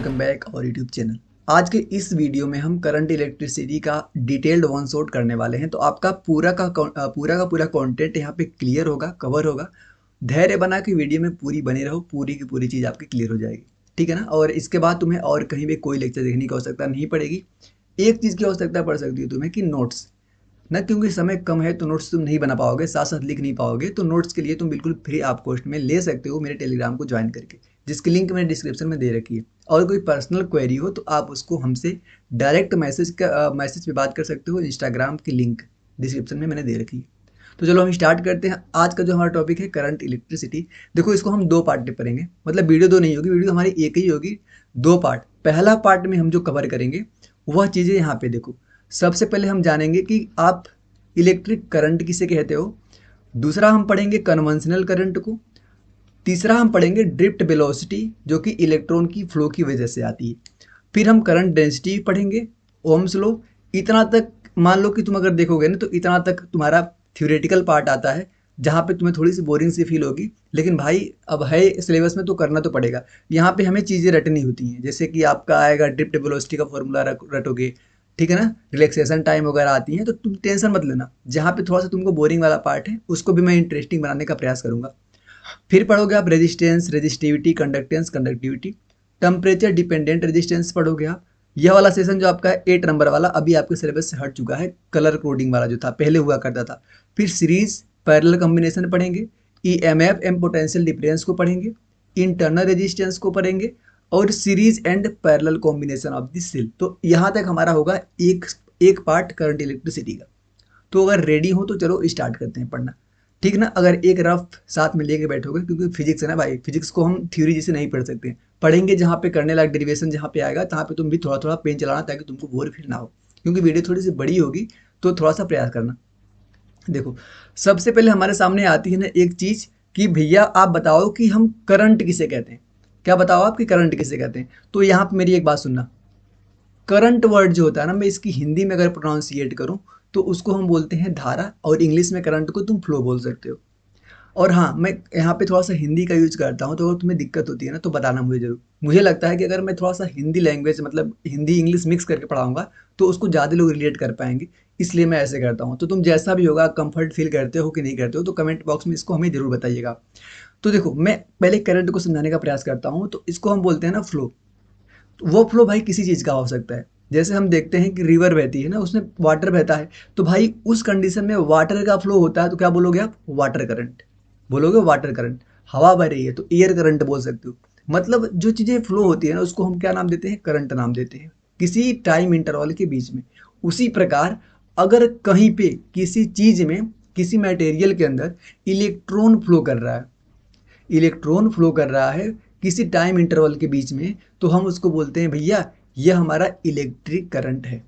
Welcome back और YouTube channel. आज के इस वीडियो में हम करंट इलेक्ट्रिसिटी का डिटेल्ड वन शॉट करने वाले हैं। तो आपका पूरा कंटेंट यहाँ पे क्लियर होगा, कवर होगा। धैर्य बना के वीडियो में पूरी बने रहो, पूरी की पूरी चीज़ आपकी क्लियर हो जाएगी, ठीक है ना। और इसके बाद तुम्हें और कहीं भी कोई लेक्चर देखने की आवश्यकता नहीं पड़ेगी। एक चीज़ की आवश्यकता पड़ सकती है तुम्हें कि नोट्स ना, क्योंकि समय कम है तो नोट्स तुम नहीं बना पाओगे, साथ साथ लिख नहीं पाओगे। तो नोट्स के लिए तुम बिल्कुल फ्री आप कॉस्ट में ले सकते हो मेरे टेलीग्राम को ज्वाइन करके, जिसकी लिंक मैंने डिस्क्रिप्शन में दे रखी है। और कोई पर्सनल क्वेरी हो तो आप उसको हमसे डायरेक्ट मैसेज पे बात कर सकते हो। इंस्टाग्राम की लिंक डिस्क्रिप्शन में मैंने दे रखी है। तो चलो हम स्टार्ट करते हैं। आज का जो हमारा टॉपिक है करंट इलेक्ट्रिसिटी। देखो, इसको हम दो पार्ट में पढ़ेंगे, मतलब वीडियो दो नहीं होगी, वीडियो हमारी एक ही होगी, दो पार्ट। पहला पार्ट में हम जो कवर करेंगे वह चीज़ें यहाँ पे देखो। सबसे पहले हम जानेंगे कि आप इलेक्ट्रिक करंट किसे कहते हो। दूसरा हम पढ़ेंगे कन्वेंशनल करंट को। तीसरा हम पढ़ेंगे ड्रिफ्ट वेलोसिटी, जो कि इलेक्ट्रॉन की फ्लो की वजह से आती है। फिर हम करंट डेंसिटी पढ़ेंगे, ओम्स लॉ। इतना तक मान लो कि तुम अगर देखोगे ना तो इतना तक तुम्हारा थ्योरेटिकल पार्ट आता है, जहाँ पे तुम्हें थोड़ी सी बोरिंग सी फील होगी। लेकिन भाई अब है सिलेबस में तो करना तो पड़ेगा। यहाँ पे हमें चीज़ें रटनी होती हैं, जैसे कि आपका आएगा ड्रिफ्ट वेलोसिटी का फॉर्मूला रटोगे, ठीक है ना। रिलैक्सेशन टाइम वगैरह आती हैं, तो तुम टेंशन मत लेना। जहाँ पे थोड़ा सा तुमको बोरिंग वाला पार्ट है उसको भी मैं इंटरेस्टिंग बनाने का प्रयास करूंगा। फिर पढ़ोगे आप resistance, resistivity, conductance, conductivity. Temperature dependent resistance पढ़ोगे आप। यह वाला सेशन जो आपका है 8 नंबर वाला, अभी आपके सिलेबस से हट चुका है। कलर कोडिंग वाला जो था पहले हुआ करता था। फिर सीरीज पैरेलल कॉम्बिनेशन पढ़ेंगे, ईएमएफ एम पोटेंशियल डिफरेंस को पढ़ेंगे, इंटरनल रेजिस्टेंस को पढ़ेंगे, और series and parallel combination of the cell. तो यहाँ तक हमारा होगा एक एक पार्ट करंट इलेक्ट्रिसिटी का। तो अगर रेडी हो तो चलो स्टार्ट करते हैं पढ़ना, ठीक ना। अगर एक रफ साथ में लेके बैठोगे, क्योंकि फिजिक्स है ना भाई, फिजिक्स को हम थ्योरी जैसे नहीं पढ़ सकते हैं। पढ़ेंगे जहाँ पे करने लायक डेरिवेशन जहाँ पे आएगा, तहाँ पे तुम भी थोड़ा थोड़ा पेन चलाना, ताकि तुमको बोर फील ना हो। क्योंकि वीडियो थोड़ी सी बड़ी होगी, तो थोड़ा सा प्रयास करना। देखो, सबसे पहले हमारे सामने आती है ना एक चीज कि भैया आप बताओ कि हम करंट किसे कहते हैं। क्या बताओ आप कि करंट किसे कहते हैं। तो यहाँ पे मेरी एक बात सुनना। करंट वर्ड जो होता है ना, मैं इसकी हिंदी में अगर प्रोनाउंसिएट करूँ तो उसको हम बोलते हैं धारा, और इंग्लिश में करंट को तुम फ्लो बोल सकते हो। और हाँ, मैं यहाँ पे थोड़ा सा हिंदी का यूज करता हूँ, तो अगर तुम्हें दिक्कत होती है ना तो बताना मुझे जरूर। मुझे लगता है कि अगर मैं थोड़ा सा हिंदी लैंग्वेज, मतलब हिंदी इंग्लिश मिक्स करके पढ़ाऊंगा, तो उसको ज़्यादा लोग रिलेट कर पाएंगे। इसलिए मैं ऐसे करता हूँ। तो तुम जैसा भी होगा, कंफर्ट फील करते हो कि नहीं करते हो, तो कमेंट बॉक्स में इसको हमें जरूर बताइएगा। तो देखो, मैं पहले करंट को समझाने का प्रयास करता हूँ। तो इसको हम बोलते हैं ना फ्लो। वो फ्लो भाई किसी चीज़ का हो सकता है। जैसे हम देखते हैं कि रिवर बहती है ना, उसमें वाटर बहता है, तो भाई उस कंडीशन में वाटर का फ्लो होता है, तो क्या बोलोगे आप? वाटर करंट बोलोगे, वाटर करंट। हवा बह रही है तो एयर करंट बोल सकते हो। मतलब जो चीज़ें फ्लो होती है ना, उसको हम क्या नाम देते हैं? करंट नाम देते हैं, किसी टाइम इंटरवल के बीच में। उसी प्रकार अगर कहीं पे किसी चीज़ में, किसी मटेरियल के अंदर इलेक्ट्रॉन फ्लो कर रहा है, इलेक्ट्रॉन फ्लो कर रहा है किसी टाइम इंटरवल के बीच में, तो हम उसको बोलते हैं भैया यह हमारा इलेक्ट्रिक करंट है।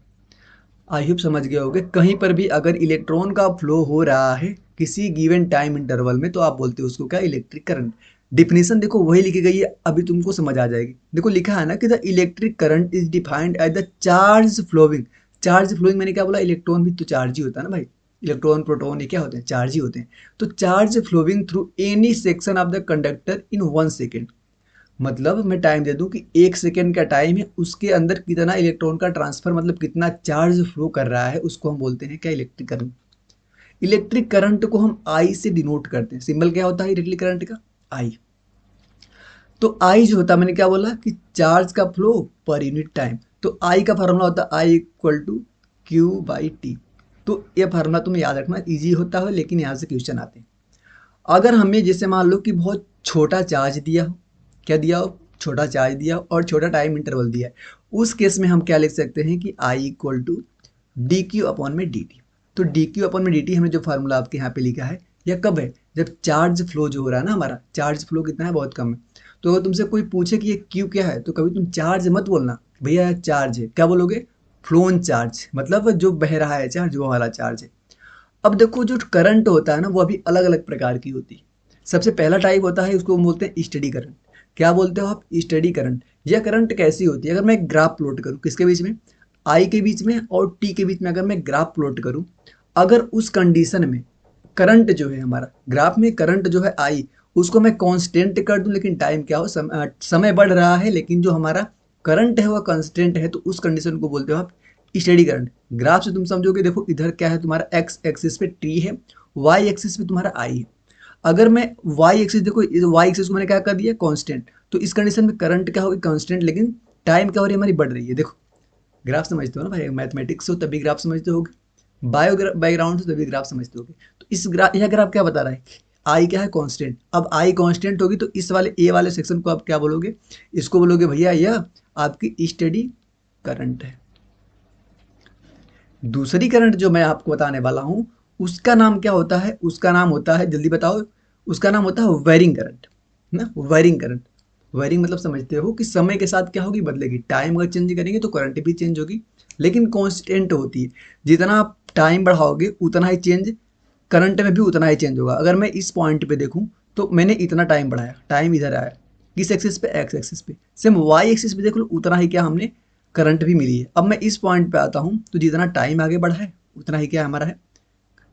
आई होप समझ गए होगे। कहीं पर भी अगर इलेक्ट्रॉन का फ्लो हो रहा है किसी गिवन टाइम इंटरवल में, तो आप बोलते हो उसको क्या? Electric current. डिफिनेशन देखो वही लिखी गई है, अभी तुमको समझ आ जाएगी। देखो लिखा है ना कि the electric current is defined as the charge flowing. Charge flowing मैंने क्या बोला? इलेक्ट्रॉन भी तो चार्ज ही होता है ना भाई। इलेक्ट्रॉन प्रोटॉन ये क्या होते हैं? चार्ज ही होते हैं। तो charge flowing through any section of the conductor in 1 second. मतलब मैं टाइम दे दूं कि 1 सेकेंड का टाइम है, उसके अंदर कितना इलेक्ट्रॉन का ट्रांसफर, मतलब कितना चार्ज फ्लो कर रहा है, उसको हम बोलते हैं क्या? Electric current. इलेक्ट्रिक करंट को हम आई से डिनोट करते हैं। सिंबल क्या होता है इलेक्ट्रिक करंट का? आई। तो आई जो होता है, मैंने क्या बोला कि चार्ज का फ्लो पर यूनिट टाइम। तो आई का फार्मूला होता है I equal to Q by T. तो ये फार्मूला तुम्हें याद रखना, इजी होता है, लेकिन यहाँ से क्वेश्चन आते हैं। अगर हमें जैसे मान लो कि बहुत छोटा चार्ज दिया हो, क्या दिया हो? छोटा चार्ज दिया हो और छोटा टाइम इंटरवल दिया है, उस केस में हम क्या लिख सकते हैं कि I equal to d Q upon में डी टी। तो डी क्यू अपॉन में डी टी हमने जो फार्मूला आपके यहाँ पे लिखा है, यह कब है? जब चार्ज फ्लो जो हो रहा है ना, हमारा चार्ज फ्लो कितना है? बहुत कम है। तो अगर तुमसे कोई पूछे कि ये क्यू क्या है, तो कभी तुम चार्ज मत बोलना, भैया चार्ज है। क्या बोलोगे? फ्लोन चार्ज, मतलब जो बह रहा है चार्ज, वो वाला चार्ज है। अब देखो, जो करंट होता है ना, वो अभी अलग अलग प्रकार की होती है। सबसे पहला टाइप होता है, उसको हम बोलते हैं स्टडी करंट। क्या बोलते हो आप? Study current. यह करंट कैसी होती है? अगर मैं ग्राफ प्लॉट करूँ किसके बीच में? आई के बीच में और टी के बीच में, अगर मैं ग्राफ प्लॉट करूँ, अगर उस कंडीशन में करंट जो है हमारा, ग्राफ में करंट जो है आई, उसको मैं कांस्टेंट कर दूं, लेकिन टाइम क्या हो, समय बढ़ रहा है, लेकिन जो हमारा करंट है वह कांस्टेंट है तो उस कंडीशन को बोलते हो आप स्टेडी करंट। ग्राफ से तुम समझोगे, देखो इधर क्या है तुम्हारा एक्स एक्सिस पे टी है, वाई एक्सिस पे तुम्हारा आई है। अगर मैं वाई एक्सिस, देखो वाई एक्सिस को मैंने क्या कर दिया कांस्टेंट, तो इस कंडीशन में करंट क्या होगी कांस्टेंट, लेकिन टाइम क्या हो रही है हमारी बढ़ रही है। देखो ग्राफ समझते हो ना भाई, मैथमेटिक्स हो तभी ग्राफ समझते होगे, बायो बैकग्राउंड से तभी ग्राफ समझते होगे। तो इस ग्राफ, यह ग्राफ क्या बता रहा है, आई क्या है कांस्टेंट। अब आई कांस्टेंट होगी तो इस वाले ए वाले सेक्शन को आप क्या बोलोगे, इसको बोलोगे भैया यह आपकी स्टेडी करंट है। दूसरी करंट जो मैं आपको बताने वाला हूं उसका नाम क्या होता है, उसका नाम होता है, जल्दी बताओ, उसका नाम होता है वायरिंग करंट ना, वायरिंग करंट। वायरिंग मतलब समझते हो कि समय के साथ क्या होगी, बदलेगी। टाइम अगर चेंज करेंगे तो करंट भी चेंज होगी, लेकिन कांस्टेंट होती है। जितना आप टाइम बढ़ाओगे उतना ही चेंज, करंट में भी उतना ही चेंज होगा। अगर मैं इस पॉइंट पे देखूं तो मैंने इतना टाइम बढ़ाया, टाइम इधर आया, किस एक्सिस पे, एक्स एक्सिस पे। सेम वाई एक्सिस पे देख लो उतना ही क्या हमने करंट भी मिली है। अब मैं इस पॉइंट पे आता हूँ तो जितना टाइम आगे बढ़ा है उतना ही क्या हमारा है,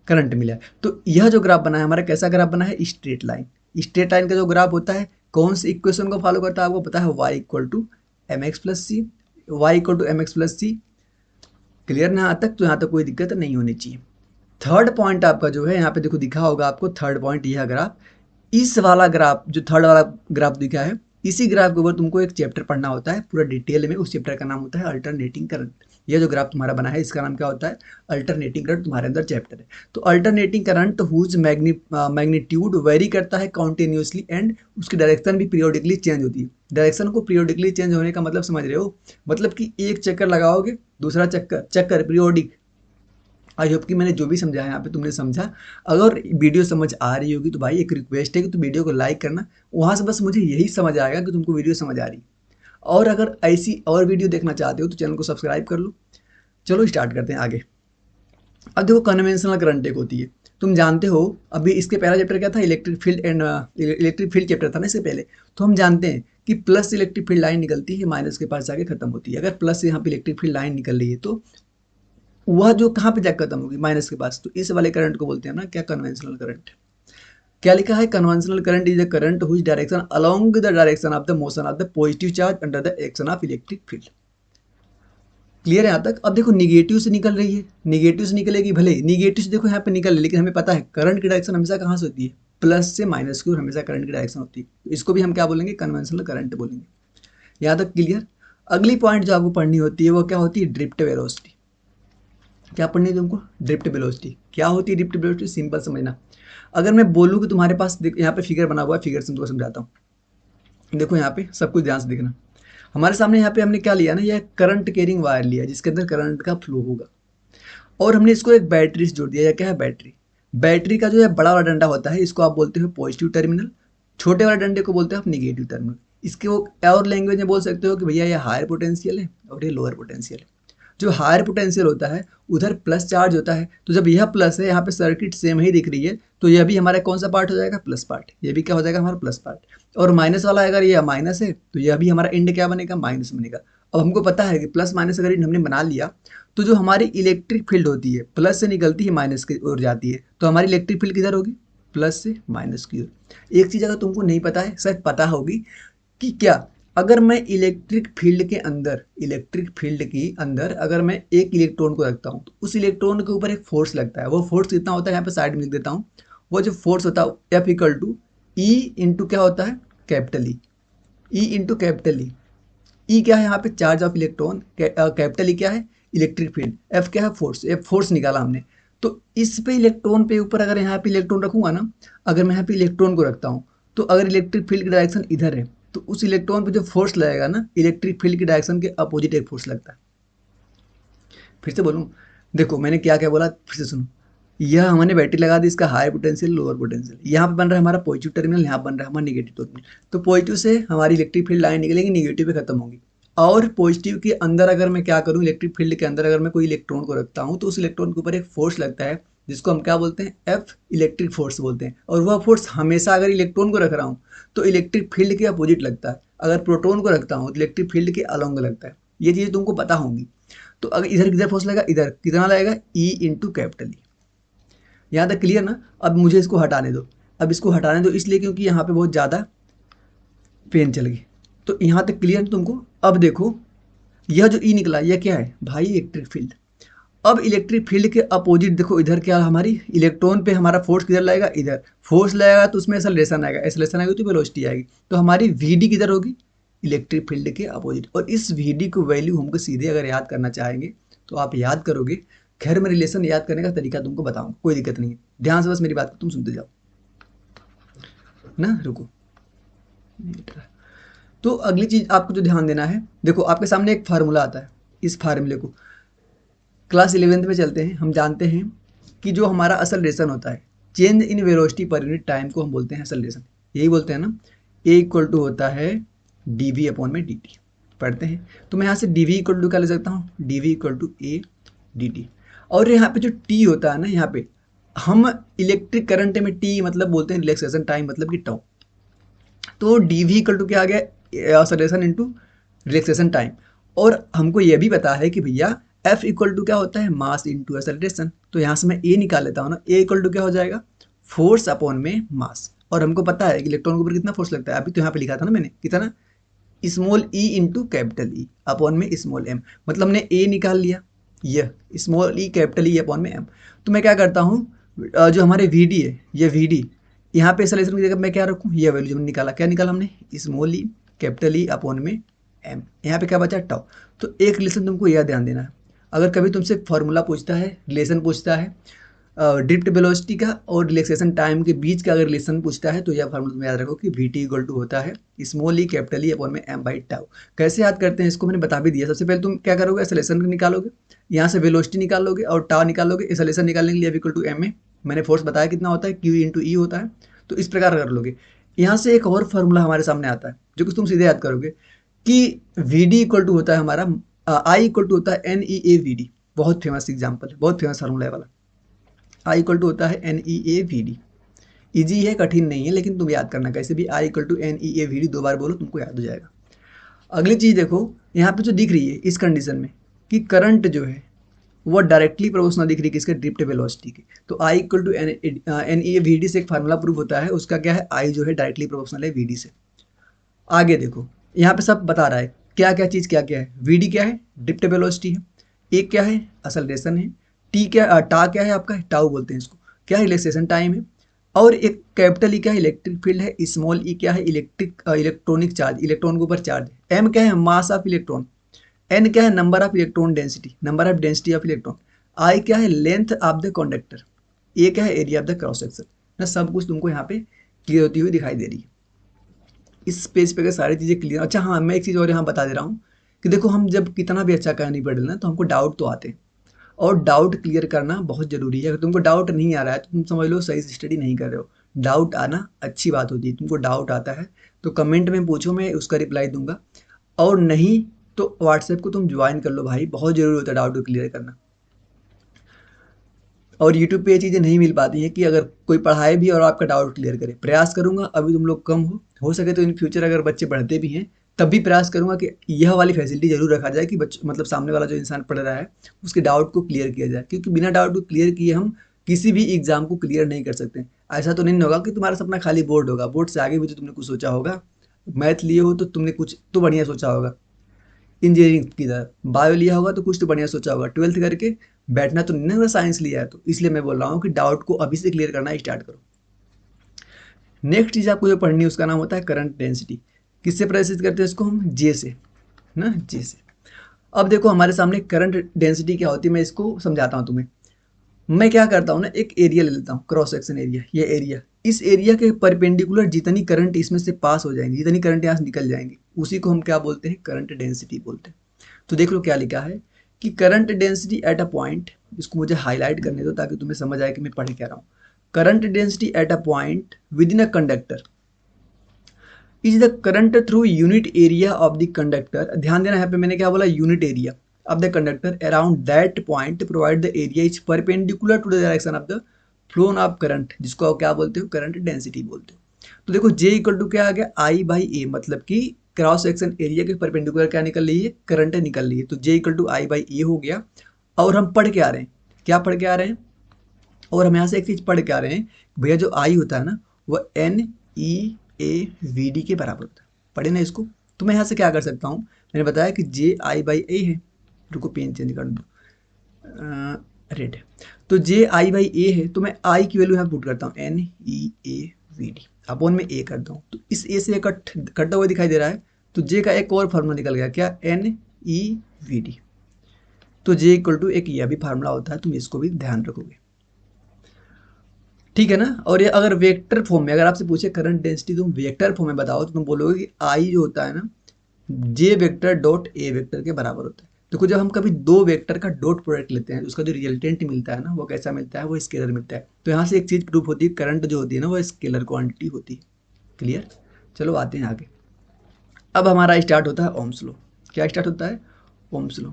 करंट मिला है। तो यह जो ग्राफ बना है हमारा, कैसा ग्राफ बना है, स्ट्रेट लाइन। स्ट्रेट लाइन का जो ग्राफ होता है कौन सी इक्वेशन को फॉलो करता है आपको पता है, y equal to m x plus c, y equal to m x plus c. Clear ना यहाँ तक, तो यहाँ तक कोई दिक्कत नहीं होनी चाहिए। थर्ड पॉइंट आपका जो है यहाँ पे देखो दिखा होगा आपको, थर्ड पॉइंट यह ग्राफ, इस वाला ग्राफ जो थर्ड वाला ग्राफ दिखा है, इसी ग्राफ के ऊपर तुमको एक चैप्टर पढ़ना होता है पूरा डिटेल में। उस चैप्टर का नाम होता है अल्टरनेटिंग करंट। यह जो ग्राफ तुम्हारा बना है इसका नाम क्या होता है, अल्टरनेटिंग करंट, तुम्हारे अंदर चैप्टर है। तो alternating current whose magnitude vary करता है कॉन्टिन्यूसली एंड उसकी डायरेक्शन भी पीरियोडिकली चेंज होती है। डायरेक्शन को पीरियोडिकली चेंज होने का मतलब समझ रहे हो, मतलब कि एक चक्कर लगाओगे दूसरा चक्कर, चक्कर पीरियोडिक। आई होप कि मैंने जो भी समझाया यहाँ पे तुमने समझा। अगर वीडियो समझ आ रही होगी तो भाई एक रिक्वेस्ट है कि तुम वीडियो को लाइक करना, वहाँ से बस मुझे यही समझ आएगा कि तुमको वीडियो समझ आ रही। और अगर ऐसी और वीडियो देखना चाहते हो तो चैनल को सब्सक्राइब कर लो। चलो स्टार्ट करते हैं आगे। अब देखो कन्वेंशनल करंट एक होती है, तुम जानते हो। अभी इसके पहला चैप्टर क्या था, electric field and electric field chapter था ना इससे पहले। तो हम जानते हैं कि प्लस से इलेक्ट्रिक फील्ड लाइन निकलती है, माइनस के पास जाके खत्म होती है। अगर प्लस से यहाँ पे इलेक्ट्रिक फील्ड लाइन निकल रही है तो वह जो कहाँ पे जाकर खत्म होगी, माइनस के पास। तो इस वाले करंट को बोलते हैं ना क्या, कन्वेंशनल करंट। क्या लिखा है, conventional current is the current whose direction along the direction of the motion of the positive charge under the action of electric field. Clear है यहाँ तक। अब देखो निगेटिव से निकल रही है, निगेटिव से निकलेगी, भले निगेटिव से देखो यहाँ पे निकल रही है, लेकिन हमें पता है करंट की डायरेक्शन हमेशा कहाँ से होती है, प्लस से माइनस की ओर हमेशा करंट की डायरेक्शन होती है। तो इसको भी हम क्या बोलेंगे, कन्वेंशनल करंट बोलेंगे। यहाँ तक क्लियर। अगली पॉइंट जो आपको पढ़नी होती है वो क्या होती है, ड्रिफ्ट वेलोसिटी। क्या पढ़नी है तुमको, ड्रिफ्ट वेलोसिटी। क्या होती है ड्रिफ्ट वेलोसिटी, सिंपल समझना। अगर मैं बोलूँ कि तुम्हारे पास यहाँ पे फिगर बना हुआ है, फिगर से तुमको समझाता हूँ। देखो यहाँ पे सब कुछ ध्यान से देखना। हमारे सामने यहाँ पे हमने क्या लिया ना, यह करंट कैरिंग वायर लिया जिसके अंदर करंट का फ्लो होगा, और हमने इसको एक बैटरी से जोड़ दिया। यह क्या है, बैटरी। बैटरी का जो है बड़ा वाला डंडा होता है इसको आप बोलते हो पॉजिटिव टर्मिनल, छोटे वाले डंडे को बोलते हो आप निगेटिव टर्मिनल। इसके वो और लैंग्वेज में बोल सकते हो कि भैया ये हायर पोटेंशियल है और ये लोअर पोटेंशियल है। जो हायर पोटेंशियल होता है उधर प्लस चार्ज होता है, तो जब यह प्लस है, यहाँ पे सर्किट सेम ही दिख रही है, तो यह भी हमारा कौन सा पार्ट हो जाएगा, प्लस पार्ट। ये भी क्या हो जाएगा हमारा प्लस पार्ट। और माइनस वाला अगर ये माइनस है तो यह भी हमारा एंड क्या बनेगा, माइनस बनेगा। अब हमको पता है कि प्लस माइनस अगर हमने बना लिया तो जो हमारी इलेक्ट्रिक फील्ड होती है प्लस से निकलती है माइनस की ओर जाती है, तो हमारी इलेक्ट्रिक फील्ड किधर होगी, प्लस से माइनस की ओर। एक चीज़ अगर तुमको नहीं पता है, शायद पता होगी कि क्या, अगर मैं इलेक्ट्रिक फील्ड के अंदर, इलेक्ट्रिक फील्ड के अंदर अगर मैं एक इलेक्ट्रॉन को रखता हूँ तो उस इलेक्ट्रॉन के ऊपर एक फोर्स लगता है। वो फोर्स कितना होता है, यहाँ पे साइड में लिख देता हूँ। वो जो फोर्स होता है F equal to e into क्या होता है, capital E. E into capital E. E क्या है यहाँ पे, charge of electron. Capital E क्या है, इलेक्ट्रिक फील्ड। एफ क्या है, फोर्स। एफ फोर्स निकाला हमने। तो इस पे इलेक्ट्रॉन पे ऊपर अगर यहाँ पे इलेक्ट्रॉन रखूंगा ना, अगर मैं यहाँ पे इलेक्ट्रॉन को रखता हूँ तो अगर इलेक्ट्रिक फील्ड की डायरेक्शन इधर है तो उस इलेक्ट्रॉन पे जो फोर्स लगेगा ना, इलेक्ट्रिक फील्ड की डायरेक्शन के अपोजिट एक फोर्स लगता है। फिर से बोलूँ, देखो मैंने क्या क्या बोला, फिर से सुनो। यह हमने बैटरी लगा दी, इसका हाई पोटेंशियल लोअर पोटेंशियल। यहाँ पे बन रहा है हमारा पॉजिटिव टर्मिनल, यहाँ बन रहा है हमारा निगेटिव टर्मिनल। तो पॉजिटिव से हमारी इलेक्ट्रिक फील्ड लाइन निकलेगी, निगेटिव पे खत्म होगी। और पॉजिटिव के अंदर अगर मैं क्या करूँ, इलेक्ट्रिक फील्ड के अंदर अगर मैं कोई इलेक्ट्रॉन को रखता हूँ तो उस इलेक्ट्रॉन के ऊपर एक फोर्स लगता है जिसको हम क्या बोलते हैं, एफ इलेक्ट्रिक फोर्स बोलते हैं। और वह फोर्स हमेशा अगर इलेक्ट्रॉन को रख रहा हूँ तो इलेक्ट्रिक फील्ड के अपोजिट लगता है, अगर प्रोटॉन को रखता हूँ तो इलेक्ट्रिक फील्ड के अलोंग लगता है। ये चीज़ें तुमको पता होंगी। तो अगर इधर किधर फोर्स लगेगा, इधर कितना लगेगा, ई इंटू कैपिटल ई। यहाँ तक क्लियर ना। अब मुझे इसको हटाने दो, अब इसको हटाने दो इसलिए क्योंकि यहाँ पे बहुत ज़्यादा पेन चल गई। तो यहाँ तक क्लियर तुमको। अब देखो यह जो ई निकला यह क्या है भाई, इलेक्ट्रिक फील्ड। अब इलेक्ट्रिक फील्ड के अपोजिट देखो इधर क्या, हमारी इलेक्ट्रॉन पे हमारा फोर्स किधर लगेगा, इधर फोर्स लगेगा तो उसमें एक्सेलरेशन आएगा, एक्सेलरेशन आएगी तो वेलोसिटी आएगी। तो हमारी वीडी किधर होगी, इलेक्ट्रिक फील्ड के अपोजिट। और इस वीडी को वैल्यू हमको सीधे अगर याद करना चाहेंगे तो आप याद करोगे। खैर मैं रिलेशन याद करने का तरीका तुमको बताऊंगा, कोई दिक्कत नहीं है, ध्यान से बस मेरी बात को तुम सुनते जाओ ना। रुको, तो अगली चीज आपको जो ध्यान देना है, देखो आपके सामने एक फार्मूला आता है। इस फार्मूले को क्लास 11th में चलते हैं, हम जानते हैं कि जो हमारा एक्सेलरेशन होता है, change in velocity per unit time को हम बोलते हैं एक्सेलरेशन, यही बोलते हैं ना। ए इक्वल टू होता है डी वी अपॉन में डी टी, पढ़ते हैं। तो मैं यहाँ से डी वी इक्वल टू क्या ले सकता हूँ, d v equal to a d t. और यहाँ पे जो टी होता है ना, यहाँ पे हम इलेक्ट्रिक करंट में टी मतलब बोलते हैं रिलैक्सेशन टाइम, मतलब कि टाउ। तो डी वी इक्वल टू क्या आ गया, एक्सेलरेशन इंटू रिलैक्सेशन टाइम। और हमको यह भी पता है कि भैया एफ इक्वल टू क्या होता है, मास इंटू एक्सेलरेशन। तो यहाँ से मैं ए निकाल लेता हूँ ना, ए इक्वल टू क्या हो जाएगा, फोर्स अपॉन में मास। और हमको पता है कि इलेक्ट्रॉन के ऊपर कितना फोर्स लगता है, अभी तो यहाँ पे लिखा था ना मैंने, कितना, स्मॉल ई इंटू कैपिटल ई अपॉन में स्मॉल एम। मतलब हमने ए निकाल लिया, यह small E capital E upon में एम। तो मैं क्या करता हूँ, जो हमारे वी डी है, ये वी डी, यहाँ पे एक्सेलरेशन की जगह मैं क्या रखूँ, ये वैल्यू जो हमने निकाला, क्या निकाला हमने, small E capital E upon में एम। यहाँ पे क्या बचा, टाउ। तो एक रिलेशन तुमको यह ध्यान देना है, अगर कभी तुमसे फॉर्मूला पूछता है, रिलेशन पूछता है ड्रिफ्ट वेलोसिटी का और रिलैक्सेशन टाइम के बीच का अगर रिलेशन पूछता है, तो यह फार्मूला तुम याद रखो कि वी टी इक्वल टू होता है small E capital E upon में एम बाई टाउ। कैसे याद करते हैं इसको मैंने बता भी दिया। सबसे पहले तुम क्या करोगे, एक्सेलरेशन निकालोगे, यहाँ से वेलोसिटी निकालोगे और टाउ निकालोगे। एक्सेलरेशन निकालने के लिए इक्वल टू एम में मैंने फोर्स बताया कितना होता है, क्यू इंटू ई होता है। तो इस प्रकार कर लोगे। यहाँ से एक और फार्मूला हमारे सामने आता है जो कि तुम सीधे याद करोगे कि वी डी इक्वल टू होता है हमारा, आई इक्वल टू होता है n e A v d. बहुत फेमस एग्जाम्पल है, बहुत फेमस फार्मूला है वाला। आई इक्वल टू होता है n e A v d. Easy है, कठिन नहीं है, लेकिन तुम याद करना कैसे भी, I equal to n e A v d 2 बार बोलो तुमको याद हो जाएगा। अगली चीज देखो, यहाँ पे जो दिख रही है इस कंडीशन में कि करंट जो है वो डायरेक्टली प्रोपोर्शनल दिख रही है किसके, ड्रिफ्ट वेलोसिटी की। तो I equal to n e A v d से एक फार्मूला प्रूव होता है, उसका क्या है, आई जो है डायरेक्टली प्रोपोर्शनल है वी डी से। आगे देखो यहाँ पे सब बता रहा है क्या क्या चीज़ क्या क्या है। वी डी क्या है, ड्रिफ्ट वेलोसिटी है। एक क्या है, एक्सेलरेशन है। टी क्या, टा क्या है आपका, टाउ बोलते हैं इसको, क्या है, रिलैक्सेशन टाइम है। और एक कैपिटल ई क्या है, इलेक्ट्रिक फील्ड है। स्मॉल ई क्या है, इलेक्ट्रॉनिक चार्ज, इलेक्ट्रॉन के ऊपर चार्ज है। एम क्या है, मास ऑफ इलेक्ट्रॉन। एन क्या है, number of electron density, number of density of electron. I क्या है, length of the conductor. A क्या है, area of the cross section. ना सब कुछ तुमको यहाँ पे क्लियर होती हुई दिखाई दे रही है। इस पेज पे अगर सारी चीज़ें क्लियर। अच्छा हाँ, मैं एक चीज़ और यहाँ बता दे रहा हूँ कि देखो हम जब कितना भी अच्छा कहानी पढ़ लेना तो हमको डाउट तो आते हैं, और डाउट क्लियर करना बहुत ज़रूरी है। अगर तुमको डाउट नहीं आ रहा है तो तुम समझ लो सही से स्टडी नहीं कर रहे हो। डाउट आना अच्छी बात होती है, तुमको डाउट आता है तो कमेंट में पूछो, मैं उसका रिप्लाई दूंगा। और नहीं तो व्हाट्सएप को तुम ज्वाइन कर लो भाई, बहुत ज़रूरी होता है डाउट को क्लियर करना। और यूट्यूब पे ये चीज़ें नहीं मिल पाती हैं कि अगर कोई पढ़ाए भी और आपका डाउट क्लियर करे। प्रयास करूंगा, अभी तुम लोग कम हो सके तो इन फ्यूचर अगर बच्चे पढ़ते भी हैं तब भी प्रयास करूंगा कि यह वाली फैसिलिटी जरूर रखा जाए कि बच्चों मतलब सामने वाला जो इंसान पढ़ रहा है उसके डाउट को क्लियर किया जाए, क्योंकि बिना डाउट को क्लियर किए हम किसी भी एग्जाम को क्लियर नहीं कर सकते। ऐसा तो नहीं होगा कि तुम्हारा सपना खाली बोर्ड होगा, बोर्ड से आगे भी तो तुमने कुछ सोचा होगा। मैथ लिए हो तो तुमने कुछ तो बढ़िया सोचा होगा, इंजीनियरिंग की तरफ बायो लिया होगा तो कुछ तो बढ़िया सोचा होगा, 12th करके बैठना तो नहीं होगा साइंस लिया है तो। इसलिए मैं बोल रहा हूँ कि डाउट को अभी से क्लियर करना स्टार्ट करो। नेक्स्ट चीज आपको जो पढ़नी है उसका नाम होता है करंट डेंसिटी। किससे प्रदर्शित करते हैं इसको हम, जे से ना, जे से। अब देखो हमारे सामने करंट डेंसिटी क्या होती है, मैं इसको समझाता हूँ तुम्हें। मैं क्या करता हूँ ना, एक एरिया ले लेता हूँ, क्रॉस सेक्शन एरिया। ये एरिया, इस एरिया के परपेंडिकुलर जितनी करंट इसमें से पास हो जाएंगी, जितनी करंट यहाँ से निकल जाएंगी, उसी को हम क्या बोलते हैं, करंट डेंसिटी बोलते हैं। तो देख लो क्या लिखा है कि current density at a point, इसको मुझे हाईलाइट करने दो ताकि तुम्हें समझ आए कि मैं पढ़ क्या रहा हूँ। Current density at a point within a conductor is the current through unit area of the conductor. ध्यान देना यहाँ पे मैंने क्या बोला, unit area of the conductor around that point provide the area is perpendicular to the direction of the flow of current, जिसको आप क्या बोलते हो, करंट डेंसिटी बोलते हो। तो देखो जे इक्वल टू क्या आ गया, आई बाई ए, मतलब कि क्रॉस सेक्शन एरिया के परपेंडिकुलर क्या निकल रही है, करंट निकल रही है। तो J equal to I by ए हो गया। और हम पढ़ के आ रहे हैं, क्या पढ़ के आ रहे हैं, और हम यहाँ से एक चीज पढ़ के आ रहे हैं, भैया जो आई होता है ना वो n e A v d के बराबर होता है। पढ़े ना इसको। तो मैं यहाँ से क्या कर सकता हूँ, मैंने बताया कि जे आई बाई ए है, रुको पेन चेंज कर दो, रेड है, तो जे आई बाई ए है, तो मैं आई की वैल्यू यहाँ पुट करता हूँ NEAVD अपॉन में ए करता हूँ, तो इस ए से कटा हुआ दिखाई दे रहा है, तो जे का एक और फार्मूला निकल गया, क्या, NEVD। तो जे इक्वल टू एक यह भी फार्मूला होता है, तुम इसको भी ध्यान रखोगे, ठीक है ना। और ये अगर वेक्टर फॉर्म में अगर आपसे पूछे करंट डेंसिटी तुम वेक्टर फॉर्म में बताओ, तो तुम बोलोगे कि आई जो होता है ना, जे वेक्टर डॉट ए वेक्टर के बराबर होता है। देखो जब हम कभी दो वेक्टर का डॉट प्रोडक्ट लेते हैं, उसका जो रिजल्टेंट मिलता है ना, वो कैसा मिलता है, वो स्केलर मिलता है। तो यहाँ से एक चीज प्रूफ होती है, करंट जो होती है ना, वो स्केलर क्वांटिटी होती है। क्लियर। चलो आते हैं आगे। अब हमारा स्टार्ट होता है ओम्स लॉ। क्या स्टार्ट होता है? Ohm's law.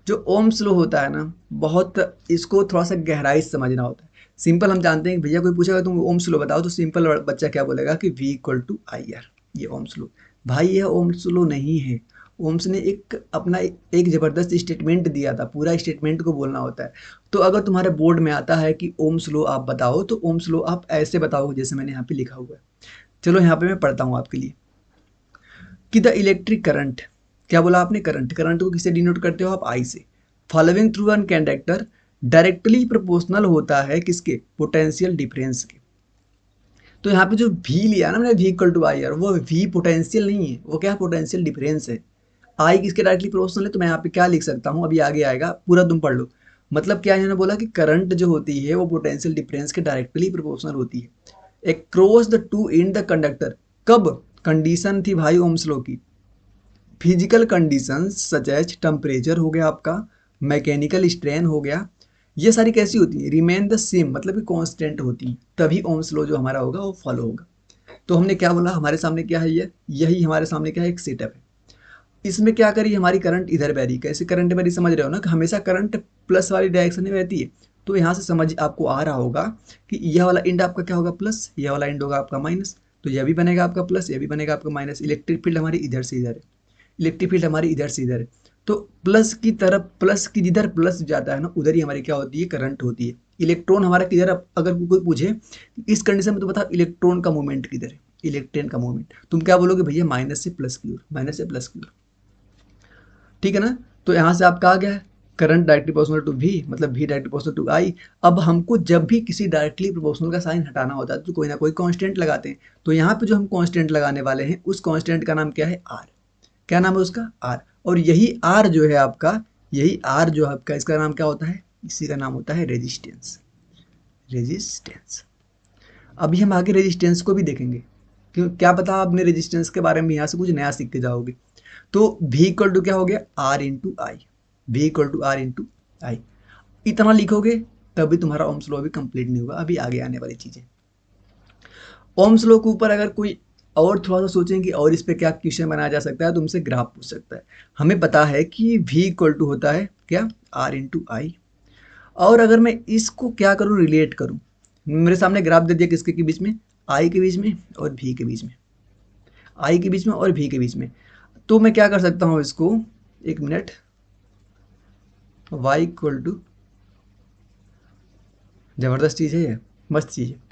जो ओम्स लॉ होता है ना, बहुत इसको थोड़ा सा गहराई से समझना होता है। सिंपल हम जानते हैं कि भैया कोई पूछेगा तुम ओम्स लॉ बताओ, तो सिंपल बच्चा क्या बोलेगा कि V equal to I R, ये ओम्स लॉ। भाई यह ओम्स लॉ नहीं है। ओम्स ने एक अपना एक जबरदस्त स्टेटमेंट दिया था, पूरा स्टेटमेंट को बोलना होता है। तो अगर तुम्हारे बोर्ड में आता है कि ओम्स लॉ आप बताओ, तो ओम्स लॉ आप ऐसे बताओ जैसे मैंने यहाँ पे लिखा हुआ है। चलो यहाँ पे मैं पढ़ता हूँ आपके लिए कि द इलेक्ट्रिक करंट, क्या बोला आपने, करंट, करंट को किससे डिनोट करते हो आप, आई से, following through an conductor directly proportional होता है किसके, पोटेंशियल डिफरेंस के। तो यहाँ पे जो V लिया ना मैंने, V equal to I R, वो V पोटेंशियल नहीं है, वो क्या पोटेंशियल डिफरेंस है। आई किसके डायरेक्टली प्रोपोर्शनल है, तो मैं यहाँ पे क्या लिख सकता हूँ, अभी आगे आएगा, पूरा तुम पढ़ लो। मतलब क्या इन्होंने बोला कि करंट जो होती है वो पोटेंशियल डिफरेंस के डायरेक्टली प्रोपोर्शनल होती है across the two in the conductor. कब कंडीशन थी भाई ओम्स लॉ की, physical conditions such as temperature हो गया आपका, मैकेनिकल स्ट्रेन हो गया, ये सारी कैसी होती है, रिमेन द सेम, मतलब कि कांस्टेंट होती है, तभी ओम्स लॉ जो हमारा होगा वो फॉलो होगा। तो हमने क्या बोला, हमारे सामने क्या है, ये यही हमारे सामने क्या है, एक सेटअप है। इसमें क्या करी, हमारी करंट इधर बह, कैसे करंट बह, समझ रहे हो ना कि हमेशा करंट प्लस वाली डायरेक्शन में बहती है। तो यहाँ से समझ आपको आ रहा होगा कि यह वाला एंड आपका क्या होगा, प्लस, यह वाला एंड होगा आपका माइनस। तो यह भी बनेगा आपका प्लस, यह भी बनेगा आपका माइनस। इलेक्ट्रिक फील्ड हमारी इधर से इधर है, इलेक्ट्रिक फील्ड हमारी इधर से इधर है। तो प्लस की तरफ, प्लस की जिधर प्लस जाता है ना, उधर ही हमारी क्या होती है, करंट होती है। इलेक्ट्रॉन हमारा किधर, अगर कोई पूछे इस कंडीशन में तो बता इलेक्ट्रॉन का मूवमेंट किधर है, इलेक्ट्रॉन का मूवमेंट, तुम क्या बोलोगे भैया, माइनस से प्लस की ओर, माइनस से प्लस की ओर, ठीक है ना। तो यहाँ से आपका आ गया है current directly proportional to V, मतलब V directly proportional to I। अब हमको जब भी किसी डायरेक्टली प्रोपोर्शनल का साइन हटाना होता है तो कोई ना कोई कांस्टेंट लगाते हैं। तो यहाँ पे जो हम कांस्टेंट लगाने वाले हैं, उस कांस्टेंट का नाम क्या है, R। क्या नाम है उसका, R। और यही R जो है आपका, यही R जो है आपका, इसका नाम क्या होता है, इसी का नाम होता है रेजिस्टेंस। रेजिस्टेंस। अभी हम आगे रेजिस्टेंस को भी देखेंगे, क्यों, क्या पता आपने रेजिस्टेंस के बारे में यहाँ से कुछ नया सीख के जाओगे। तो V इक्वल टू क्या हो गया, R into I, V equal to R into I. इतना लिखोगे तभी तुम्हारा ओम्स लॉ भी कंप्लीट नहीं होगा, अभी आगे आने वाली चीजें। ओम्स लॉ के ऊपर अगर कोई और थोड़ा सा सोचें कि और इस पे क्या क्वेश्चन बनाया जा सकता है, तो उनसे ग्राफ पूछ सकता है। हमें पता है कि V इक्वल टू होता है क्या, R इंटू आई। और अगर मैं इसको क्या करूँ, रिलेट करूँ, मेरे सामने ग्राफ दे दिया किसके के बीच में, I के बीच में और V के बीच में, I के बीच में और V के बीच में। तो मैं क्या कर सकता हूँ इसको, एक मिनट, y इक्वल टू, जबरदस्त चीज़ है ये, मस्त चीज़ है।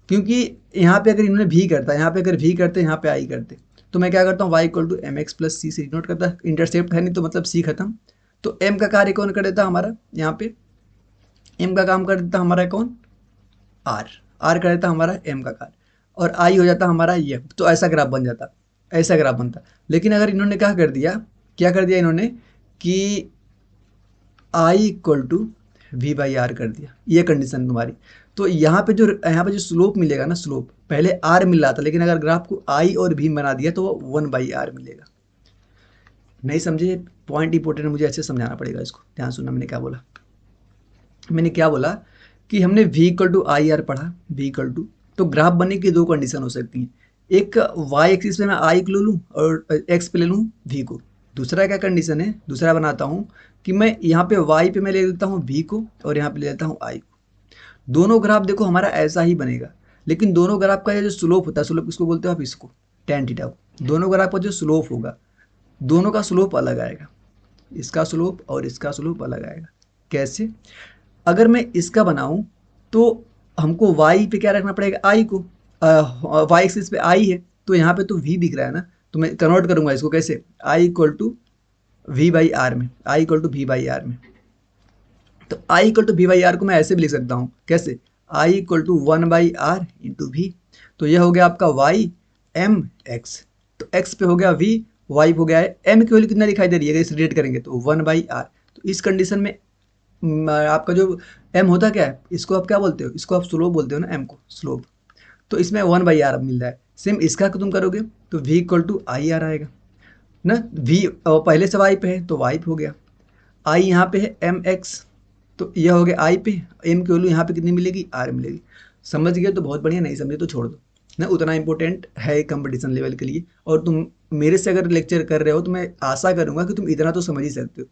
क्योंकि यहाँ पे अगर इन्होंने V करता, यहाँ पे अगर V करते, यहाँ पे I करते, तो मैं क्या करता हूँ, y equal to m x plus c से डिनोट करता, इंटरसेप्ट है नहीं तो मतलब C खत्म। तो m का कार्य कौन कर देता हमारा, यहाँ पे m का काम कर देता हमारा कौन, r, r कर देता हमारा m का कार्य, और I हो जाता हमारा ये। तो ऐसा ग्राफ बन जाता, ऐसा ग्राफ बनता। लेकिन अगर इन्होंने क्या कर दिया, क्या कर दिया इन्होंने कि I equal to V by R कर दिया, ये कंडीशन तुम्हारी। तो यहाँ पे जो स्लोप मिलेगा ना, स्लोप पहले R मिल रहा था, लेकिन अगर ग्राफ को I और V बना दिया तो वो 1 बाई आर मिलेगा। नहीं समझे, पॉइंट इंपॉर्टेंट है, मुझे अच्छे समझाना पड़ेगा इसको, ध्यान सुनना। मैंने क्या बोला, मैंने क्या बोला कि हमने V equal to I R पढ़ा, V इक्वल टू, तो ग्राफ बनने की दो कंडीशन हो सकती हैं। एक y एक्सिस पे मैं I को ले लूँ और x पे ले लूँ V को। दूसरा क्या कंडीशन है, दूसरा बनाता हूँ कि मैं यहाँ पे y पे मैं ले लेता हूँ V को और यहाँ पे ले लेता हूँ I को। दोनों ग्राफ देखो हमारा ऐसा ही बनेगा, लेकिन दोनों ग्राफ का ये जो स्लोप होता है, स्लोप किसको बोलते हो आप, इसको, tan थीटा को। दोनों ग्राफ का जो स्लोप होगा, दोनों का स्लोप अलग आएगा, इसका स्लोप और इसका स्लोप अलग आएगा। कैसे, अगर मैं इसका बनाऊं तो हमको y पे क्या रखना पड़ेगा, I को, y एक्सिस पे I है, तो यहाँ पे तो v दिख रहा है ना, तो मैं कन्वर्ट करूंगा इसको कैसे, I equal to V by R में, I equal to V by R में। तो I equal to V by R को मैं ऐसे भी लिख सकता हूँ, कैसे, I equal to 1/r into V. तो यह हो गया आपका वाई एम एक्स, तो एक्स पे हो गया वी, वाई हो गया है एम की वैल्यू कितना दिखाई दे रही है, इसे रेट करेंगे तो 1/r। तो इस कंडीशन में आपका जो एम होता क्या है, इसको आप क्या बोलते हो, इसको आप स्लोप बोलते हो ना, एम को स्लोप। तो इसमें 1/r मिल रहा है। सेम इसका तुम करोगे तो v equal to I R आएगा ना, v पहले से y पे है तो y पे हो गया, i यहाँ पे है एम एक्स, तो यह हो गया i पे, m की वैल्यू यहाँ पे कितनी मिलेगी, r मिलेगी। समझ गए तो बहुत बढ़िया, नहीं समझे तो छोड़ दो ना, उतना इंपॉर्टेंट है कंपटीशन लेवल के लिए। और तुम मेरे से अगर लेक्चर कर रहे हो तो मैं आशा करूंगा कि तुम इतना तो समझ ही सकते हो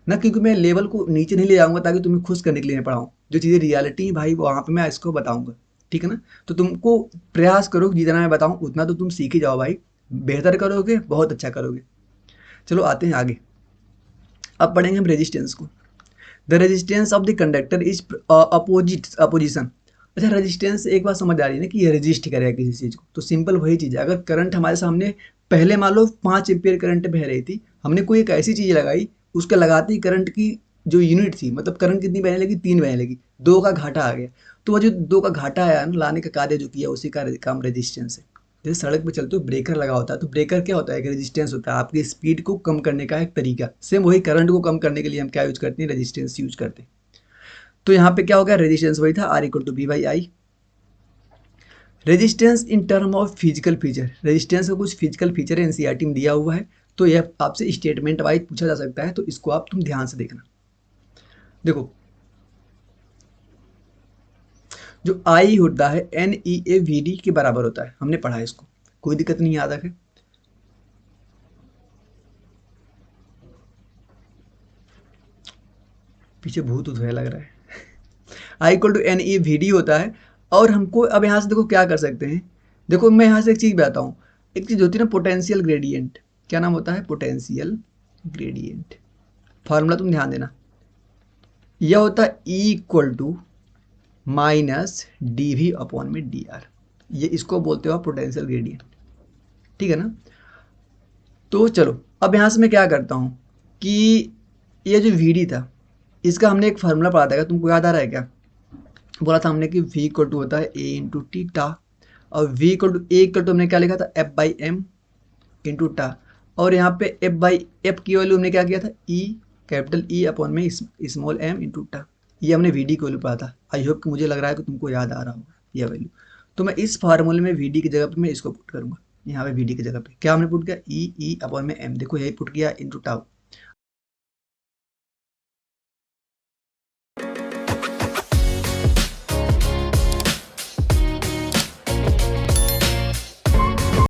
ना, क्योंकि मैं लेवल को नीचे नहीं ले जाऊंगा ताकि तुम्हें खुश करने के लिए पढ़ाऊँ, जो चीज़ें रियलिटी भाई वहाँ पे मैं इसको बताऊंगा, ठीक है ना। तो तुमको प्रयास करो कि जितना मैं बताऊँ उतना तो तुम सीख ही जाओ भाई, बेहतर करोगे बहुत अच्छा करोगे। चलो आते हैं आगे, अब पढ़ेंगे हम रेजिस्टेंस को। The resistance of the conductor is opposition. अच्छा, रेजिस्टेंस एक बात समझ आ रही है ना कि ये रेजिस्ट करेगा किसी चीज़ को, तो सिंपल वही चीज़ है। अगर करंट हमारे सामने पहले मान लो 5 एम्पियर करंट बह रही थी, हमने कोई एक ऐसी चीज़ लगाई, उसके लगाते ही करंट की जो यूनिट थी, मतलब करंट कितनी बहने लगी, 3 बहने लगी, 2 का घाटा आ गया। तो वह जो 2 का घाटा आया ना, लाने का कार्य जो किया उसी का काम रेजिस्टेंस है। जैसे सड़क पे चलते हो ब्रेकर लगा होता है, तो ब्रेकर क्या होता है, एक रेजिस्टेंस होता है, आपकी स्पीड को कम करने का एक तरीका। सेम वही करंट को कम करने के लिए हम क्या यूज करते हैं, रेजिस्टेंस यूज करते हैं। तो यहाँ पे क्या हो गया, रेजिस्टेंस वही था, R equal to V by I. Resistance in term of physical feature, resistance का कुछ फिजिकल फीचर है, एनसीईआरटी में दिया हुआ है, तो यह आपसे स्टेटमेंट वाइज पूछा जा सकता है, तो इसको आप तुम ध्यान से देखना। देखो, जो आई होता है n e A v d के बराबर होता है, हमने पढ़ा है इसको, कोई दिक्कत नहीं, याद रखें। पीछे भूत उठ लग रहा है। I equal to n e v d होता है। और हमको अब यहाँ से देखो क्या कर सकते हैं, देखो मैं यहाँ से एक चीज़ बताता हूँ, एक चीज़ होती है ना पोटेंशियल ग्रेडियंट, क्या नाम होता है, पोटेंशियल ग्रेडियंट। फार्मूला तुम ध्यान देना, यह होता है E equal to minus d V upon में डी आर, ये इसको बोलते हो आप पोटेंशियल ग्रेडियंट, ठीक है ना। तो चलो अब यहाँ से मैं क्या करता हूँ कि ये जो वी डी था, इसका हमने एक फार्मूला पढ़ा था, तुमको याद आ रहा है क्या, बोला था हमने कि v इक्वल टू होता है a इंटू टी टा, और v equal to a equal to हमने क्या लिखा था, f बाई एम इंटू टा, और यहाँ पे f बाई एफ की वैल्यू हमने क्या किया था, e, कैपिटल E अपॉन में स्मॉल m इंटू टा। ये हमने वी डी की वैल्यू पढ़ा था। आई होप कि मुझे लग रहा है कि तुमको याद आ रहा होगा यह वैल्यू। तो मैं इस फार्मूले में वी डी की जगह पे मैं इसको पुट करूँगा, यहाँ पे वी डी की जगह पे क्या हमने पुट किया, ई अपॉन में एम, देखो यही पुट किया इंटू टाउ,